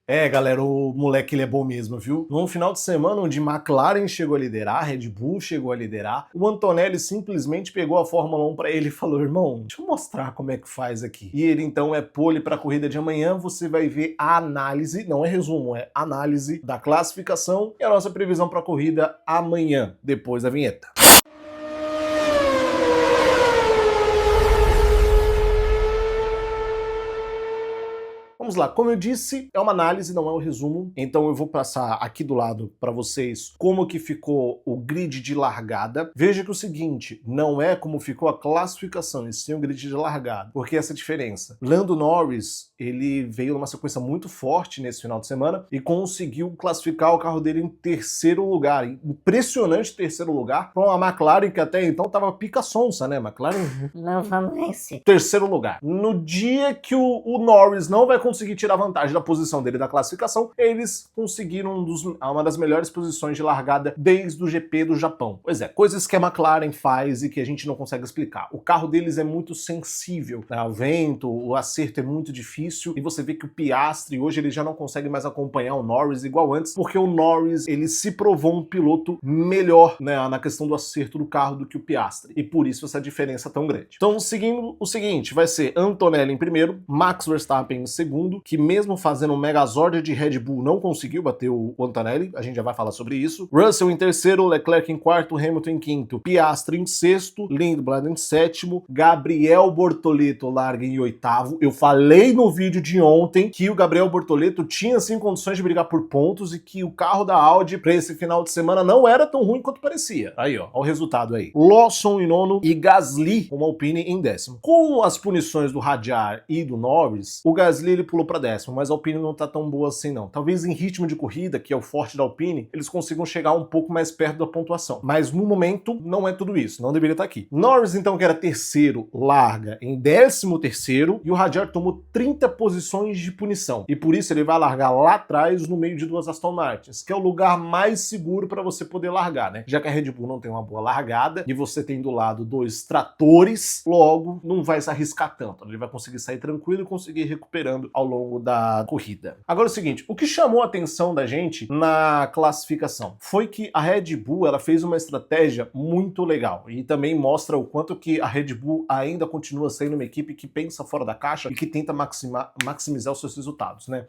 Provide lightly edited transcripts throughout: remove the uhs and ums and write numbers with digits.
É, galera, o moleque ele é bom mesmo, viu? Num final de semana onde McLaren chegou a liderar, Red Bull chegou a liderar, o Antonelli simplesmente pegou a Fórmula 1 para ele e falou: irmão, deixa eu mostrar como é que faz aqui. E ele então é pole para a corrida de amanhã. Você vai ver a análise, não é resumo, é análise da classificação e a nossa previsão para a corrida amanhã, depois da vinheta. Vamos lá, como eu disse, é uma análise, não é um resumo, então eu vou passar aqui do lado para vocês como que ficou o grid de largada. Veja que o seguinte, não é como ficou a classificação, e sim o grid de largada. Por que essa diferença? Lando Norris, ele veio numa sequência muito forte nesse final de semana e conseguiu classificar o carro dele em terceiro lugar, impressionante terceiro lugar, para uma McLaren que até então estava pica sonsa, né? McLaren Não vamos vencer. terceiro lugar. No dia que o Norris não vai conseguir tirar vantagem da posição dele da classificação, eles conseguiram uma das melhores posições de largada desde o GP do Japão. Pois é, coisas que a McLaren faz e que a gente não consegue explicar. O carro deles é muito sensível, né? O vento, o acerto é muito difícil, e você vê que o Piastri hoje ele já não consegue mais acompanhar o Norris igual antes, porque o Norris ele se provou um piloto melhor, né, na questão do acerto do carro do que o Piastri, e por isso essa diferença tão grande. Então, seguindo o seguinte, vai ser Antonelli em primeiro, Max Verstappen em segundo, que mesmo fazendo um Megazord de Red Bull não conseguiu bater o Antonelli, a gente já vai falar sobre isso. Russell em terceiro, Leclerc em quarto, Hamilton em quinto, Piastri em sexto, Lindblad em sétimo, Gabriel Bortoleto larga em oitavo. Eu falei no vídeo de ontem que o Gabriel Bortoleto tinha sim condições de brigar por pontos e que o carro da Audi para esse final de semana não era tão ruim quanto parecia. Aí, ó, o resultado aí. Lawson em nono e Gasly com uma Alpine em décimo. Com as punições do Hadjar e do Norris, o Gasly ele pulou para décimo, mas a Alpine não tá tão boa assim não. Talvez em ritmo de corrida, que é o forte da Alpine, eles consigam chegar um pouco mais perto da pontuação. Mas no momento não é tudo isso, não deveria estar aqui. Norris então, que era terceiro, larga em 13º, e o Hadjar tomou 30 posições de punição. E por isso ele vai largar lá atrás no meio de duas Aston Martins, que é o lugar mais seguro para você poder largar, né? Já que a Red Bull não tem uma boa largada e você tem do lado dois tratores, logo não vai se arriscar tanto. Ele vai conseguir sair tranquilo e conseguir ir recuperando ao longo da corrida. Agora é o seguinte, o que chamou a atenção da gente na classificação foi que a Red Bull ela fez uma estratégia muito legal e também mostra o quanto que a Red Bull ainda continua sendo uma equipe que pensa fora da caixa e que tenta maximizar os seus resultados, né?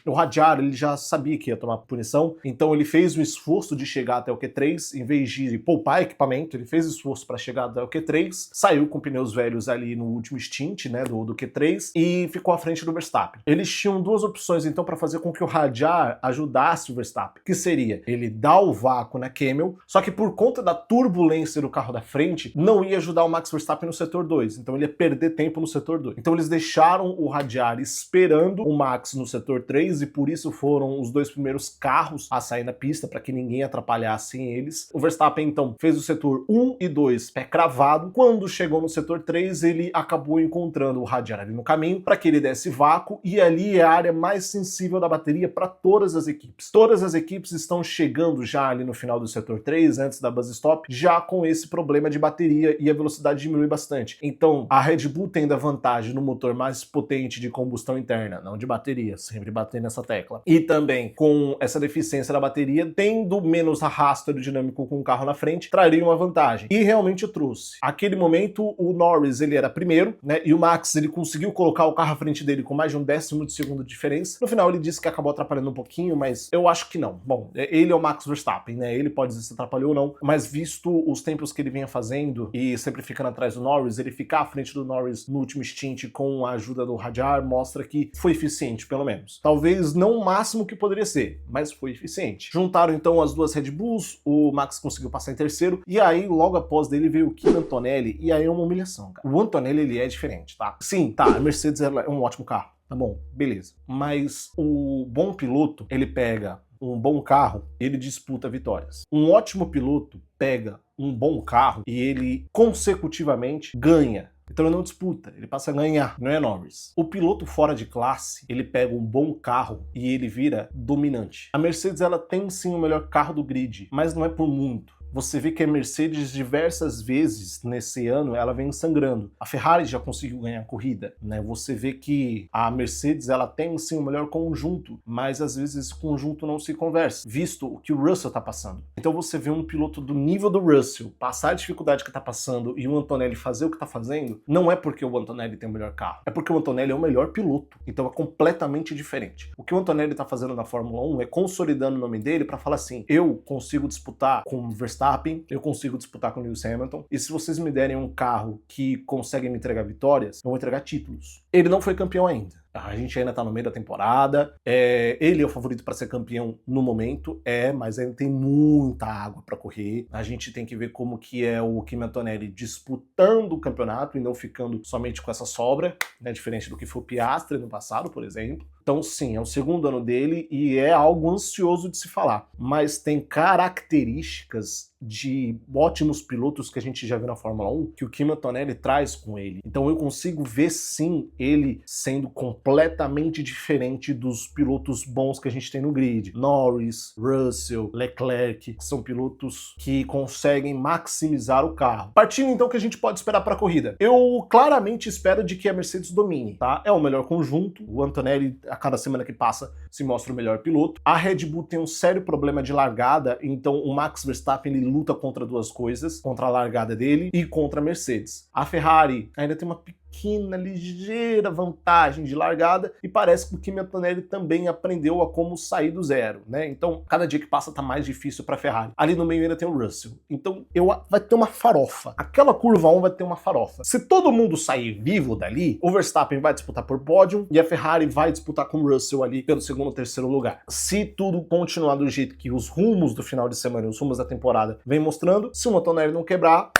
O Hadjar ele já sabia que ia tomar punição, então ele fez o esforço de chegar até o Q3, em vez de poupar equipamento, ele fez esforço para chegar até o Q3, saiu com pneus velhos ali no último stint, né, do Q3 e ficou à frente do Verstappen. Eles tinham duas opções então para fazer com que o Hadjar ajudasse o Verstappen, que seria ele dar o vácuo na Camel, só que por conta da turbulência do carro da frente, não ia ajudar o Max Verstappen no setor 2, então ele ia perder tempo no setor 2. Então eles deixaram o Hadjar esperando o Max no setor 3 e por isso foram os dois primeiros carros a sair na pista para que ninguém atrapalhasse eles. O Verstappen então fez o setor 1 e 2 pé cravado. Quando chegou no setor 3, ele acabou encontrando o Hadjar ali no caminho para que ele desse vácuo, e ali é a área mais sensível da bateria para todas as equipes. Todas as equipes estão chegando já ali no final do setor 3, antes da buzz stop, já com esse problema de bateria e a velocidade diminui bastante. Então a Red Bull tendo a vantagem no motor mais potente de combustão interna, não de bateria, sempre bater nessa tecla, e também com essa deficiência da bateria, tendo menos arrasto aerodinâmico com o carro na frente, traria uma vantagem. E realmente trouxe. Aquele momento o Norris ele era primeiro, né, e o Max ele conseguiu colocar o carro à frente dele com mais de 1/10 de segundo de diferença. No final ele disse que acabou atrapalhando um pouquinho, mas eu acho que não. Bom, ele é o Max Verstappen, né, ele pode dizer se atrapalhou ou não, mas visto os tempos que ele vinha fazendo e sempre ficando atrás do Norris, ele ficar à frente do Norris no último stint com a ajuda do Hadjar mostra que foi eficiente, pelo menos. Talvez não o máximo que poderia ser, mas foi eficiente. Juntaram então as duas Red Bulls, o Max conseguiu passar em terceiro, e aí logo após dele veio o Kimi Antonelli, e aí é uma humilhação, cara. O Antonelli ele é diferente, tá? Sim, tá, a Mercedes é um ótimo carro, tá bom, beleza. Mas o bom piloto, ele pega um bom carro, ele disputa vitórias. Um ótimo piloto pega um bom carro e ele consecutivamente ganha. Então ele não disputa, ele passa a ganhar, não é Norris. O piloto fora de classe, ele pega um bom carro e ele vira dominante. A Mercedes ela tem sim o melhor carro do grid, mas não é por muito. você vê que a Mercedes diversas vezes nesse ano ela vem sangrando. A Ferrari já conseguiu ganhar a corrida, né? Você vê que a Mercedes ela tem sim o melhor conjunto, mas às vezes esse conjunto não se conversa, visto o que o Russell tá passando. Então você vê um piloto do nível do Russell passar a dificuldade que tá passando e o Antonelli fazer o que tá fazendo, não é porque o Antonelli tem o melhor carro, é porque o Antonelli é o melhor piloto. Então é completamente diferente. O que o Antonelli tá fazendo na Fórmula 1 é consolidando o nome dele para falar assim: eu consigo disputar com Verstappen, eu consigo disputar com Lewis Hamilton, e se vocês me derem um carro que consegue me entregar vitórias, eu vou entregar títulos. Ele não foi campeão ainda. A gente ainda tá no meio da temporada, ele é o favorito para ser campeão no momento, mas ainda tem muita água para correr. A gente tem que ver como que é o Kimi Antonelli disputando o campeonato e não ficando somente com essa sobra, né, diferente do que foi o Piastri no passado, por exemplo. Então sim, é o segundo ano dele e é algo ansioso de se falar, mas tem características de ótimos pilotos que a gente já viu na Fórmula 1 que o Kimi Antonelli traz com ele. Então eu consigo ver sim ele sendo completamente diferente dos pilotos bons que a gente tem no grid. Norris, Russell, Leclerc, são pilotos que conseguem maximizar o carro. Partindo então, o que a gente pode esperar para a corrida? Eu claramente espero de que a Mercedes domine, tá? É o melhor conjunto, o Antonelli a cada semana que passa se mostra o melhor piloto. A Red Bull tem um sério problema de largada, então o Max Verstappen ele luta contra duas coisas, contra a largada dele e contra a Mercedes. A Ferrari ainda tem uma pequena, ligeira vantagem de largada e parece que o Kimi Antonelli também aprendeu a como sair do zero, né? Então, cada dia que passa tá mais difícil para a Ferrari. Ali no meio ainda tem o Russell. Então, vai ter uma farofa. Aquela curva 1 vai ter uma farofa. Se todo mundo sair vivo dali, o Verstappen vai disputar por pódio e a Ferrari vai disputar com o Russell ali pelo segundo ou terceiro lugar. Se tudo continuar do jeito que os rumos do final de semana e os rumos da temporada vem mostrando, se o Antonelli não quebrar,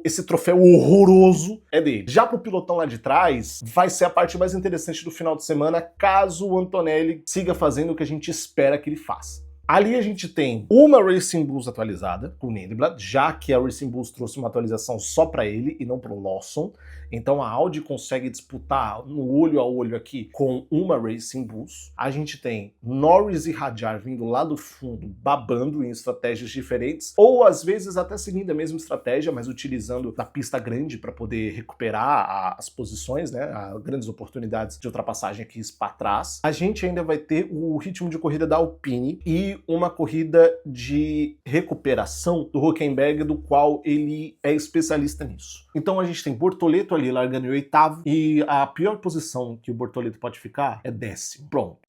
esse troféu horroroso é dele. Já pro pilotão lá de trás, vai ser a parte mais interessante do final de semana, caso o Antonelli siga fazendo o que a gente espera que ele faça. Ali a gente tem uma Racing Bulls atualizada, com o Lindblad, já que a Racing Bulls trouxe uma atualização só para ele e não para o Lawson. Então a Audi consegue disputar no olho a olho aqui com uma Racing Bulls. A gente tem Norris e Hadjar vindo lá do fundo, babando em estratégias diferentes, ou às vezes até seguindo a mesma estratégia, mas utilizando da pista grande para poder recuperar as posições, né, grandes oportunidades de ultrapassagem aqui para trás. A gente ainda vai ter o ritmo de corrida da Alpine e uma corrida de recuperação do Hülkenberg, do qual ele é especialista nisso. Então a gente tem Bortoleto ali largando em oitavo e a pior posição que o Bortoleto pode ficar é 10º. Pronto.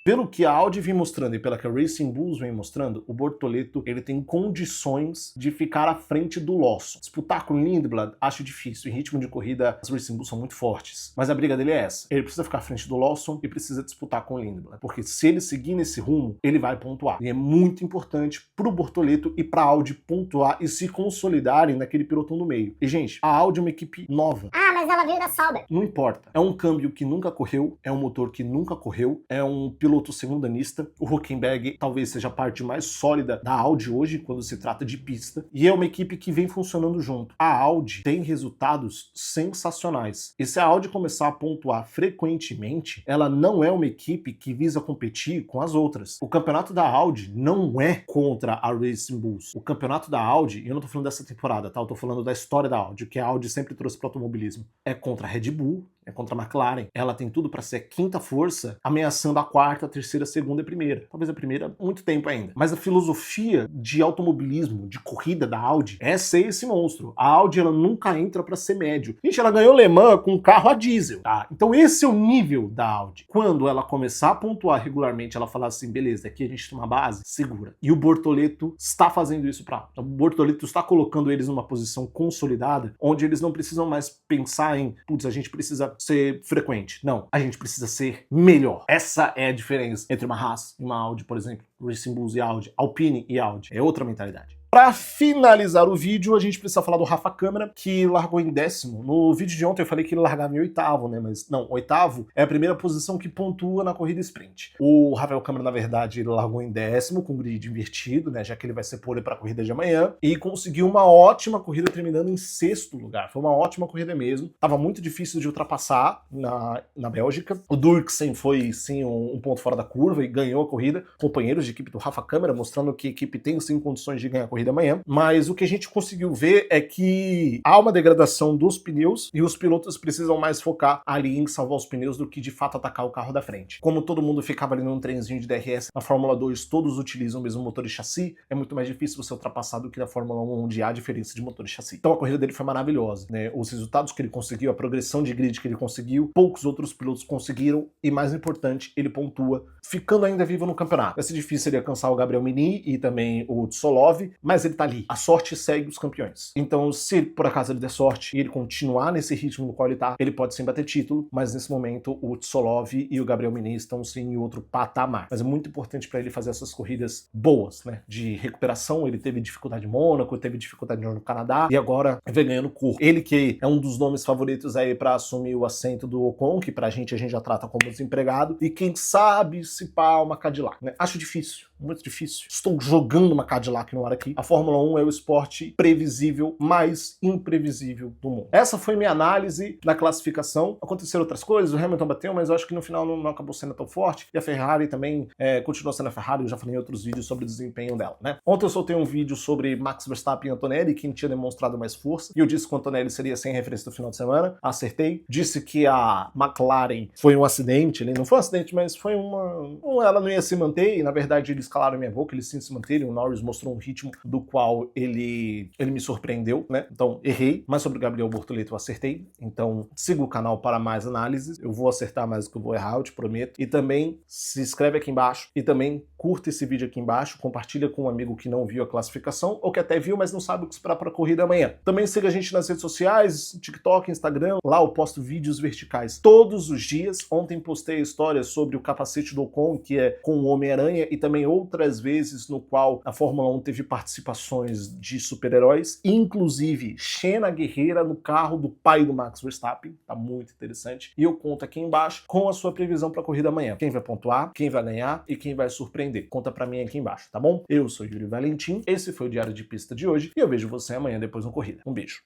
Pelo que a Audi vem mostrando e pela que a Racing Bulls vem mostrando, o Bortoleto ele tem condições de ficar à frente do Lawson. Disputar com o Lindblad acho difícil. Em ritmo de corrida, as Racing Bulls são muito fortes. Mas a briga dele é essa. Ele precisa ficar à frente do Lawson e precisa disputar com o Lindblad. Porque se ele seguir nesse rumo, ele vai pontuar. E é muito importante pro Bortoleto e pra Audi pontuar e se consolidarem naquele pelotão do meio. E, gente, a Audi é uma equipe nova. Mas ela veio da Sauber. Não importa. É um câmbio que nunca correu, é um motor que nunca correu, é um piloto segundanista. O Hülkenberg talvez seja a parte mais sólida da Audi hoje, quando se trata de pista, e é uma equipe que vem funcionando junto. A Audi tem resultados sensacionais. E se a Audi começar a pontuar frequentemente, ela não é uma equipe que visa competir com as outras. O campeonato da Audi não é contra a Racing Bulls. O campeonato da Audi, e eu não tô falando dessa temporada, tá? Eu tô falando da história da Audi, que a Audi sempre trouxe para o automobilismo. É contra a Red Bull, é contra a McLaren. Ela tem tudo para ser a quinta força, ameaçando a quarta, a terceira, a segunda e a primeira. Talvez a primeira, muito tempo ainda. Mas a filosofia de automobilismo, de corrida da Audi, é ser esse monstro. A Audi, ela nunca entra para ser médio. Gente, ela ganhou Le Mans com um carro a diesel, tá? Então esse é o nível da Audi. Quando ela começar a pontuar regularmente, ela falar assim, beleza, aqui a gente tem uma base, segura. E o Bortoleto está fazendo isso para Audi. O Bortoleto está colocando eles numa posição consolidada, onde eles não precisam mais pensar em, putz, a gente precisa ser frequente. Não, a gente precisa ser melhor. Essa é a diferença entre uma Haas e uma Audi, por exemplo, Racing Bulls e Audi, Alpine e Audi. É outra mentalidade. Para finalizar o vídeo, a gente precisa falar do Rafa Câmara, que largou em 10º. No vídeo de ontem eu falei que ele largava em 8º, né? Mas não, 8º é a primeira posição que pontua na corrida sprint. O Rafael Câmara, na verdade, ele largou em 10º, com grid invertido, né? Já que ele vai ser pole para a corrida de amanhã. E conseguiu uma ótima corrida, terminando em 6º lugar. Foi uma ótima corrida mesmo. Tava muito difícil de ultrapassar na Bélgica. O Dirksen foi, sim, um ponto fora da curva e ganhou a corrida. Companheiros de equipe do Rafa Câmara, mostrando que a equipe tem, sim, condições de ganhar a corrida corrida amanhã, mas o que a gente conseguiu ver é que há uma degradação dos pneus e os pilotos precisam mais focar ali em salvar os pneus do que de fato atacar o carro da frente. Como todo mundo ficava ali num trenzinho de DRS, na Fórmula 2 todos utilizam o mesmo motor e chassi, é muito mais difícil você ultrapassar do que na Fórmula 1, onde há diferença de motor e chassi. Então a corrida dele foi maravilhosa, né? Os resultados que ele conseguiu, a progressão de grid que ele conseguiu, poucos outros pilotos conseguiram e, mais importante, ele pontua, ficando ainda vivo no campeonato. Vai ser difícil ele alcançar o Gabriel Mini e também o Tsolov, mas ele tá ali. A sorte segue os campeões. Então, se por acaso ele der sorte e ele continuar nesse ritmo no qual ele tá, ele pode sim bater título, mas nesse momento o Tsolov e o Gabriel Mini estão sim em outro patamar. Mas é muito importante para ele fazer essas corridas boas, né? De recuperação. Ele teve dificuldade em Mônaco, teve dificuldade no Canadá e agora vem ganhando corpo. Ele que é um dos nomes favoritos aí para assumir o assento do Ocon, que pra gente a gente já trata como desempregado, e quem sabe se pá uma Cadillac, né? Acho difícil, muito difícil. Estou jogando uma Cadillac no ar aqui. A Fórmula 1 é o esporte previsível, mais imprevisível do mundo. Essa foi minha análise da classificação. Aconteceram outras coisas, o Hamilton bateu, mas eu acho que no final não acabou sendo tão forte. E a Ferrari também continuou sendo a Ferrari, eu já falei em outros vídeos sobre o desempenho dela, né? Ontem eu soltei um vídeo sobre Max Verstappen e Antonelli, quem tinha demonstrado mais força, e eu disse que o Antonelli seria sem referência do final de semana. Acertei. Disse que a McLaren foi um acidente, ele não foi um acidente, mas foi ela não ia se manter, e na verdade eles calaram minha boca, eles sim se manterem. O Norris mostrou um ritmo do qual ele me surpreendeu, né? Então errei, mas sobre o Gabriel Bortoleto eu acertei. Então siga o canal para mais análises, eu vou acertar mais do que eu vou errar, eu te prometo. E também se inscreve aqui embaixo e também curta esse vídeo aqui embaixo, compartilha com um amigo que não viu a classificação ou que até viu, mas não sabe o que esperar para a corrida amanhã. Também siga a gente nas redes sociais, TikTok, Instagram, lá eu posto vídeos verticais todos os dias. Ontem postei a história sobre o capacete do Ocon, que é com o Homem-Aranha, e também outras vezes no qual a Fórmula 1 teve participações de super-heróis, inclusive Xena Guerreira no carro do pai do Max Verstappen, tá muito interessante. E eu conto aqui embaixo com a sua previsão para a corrida amanhã. Quem vai pontuar, quem vai ganhar e quem vai surpreender. Conta pra mim aqui embaixo, tá bom? Eu sou Yuri Valentim, esse foi o Diário de Pista de hoje e eu vejo você amanhã depois na corrida. Um beijo.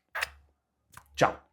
Tchau.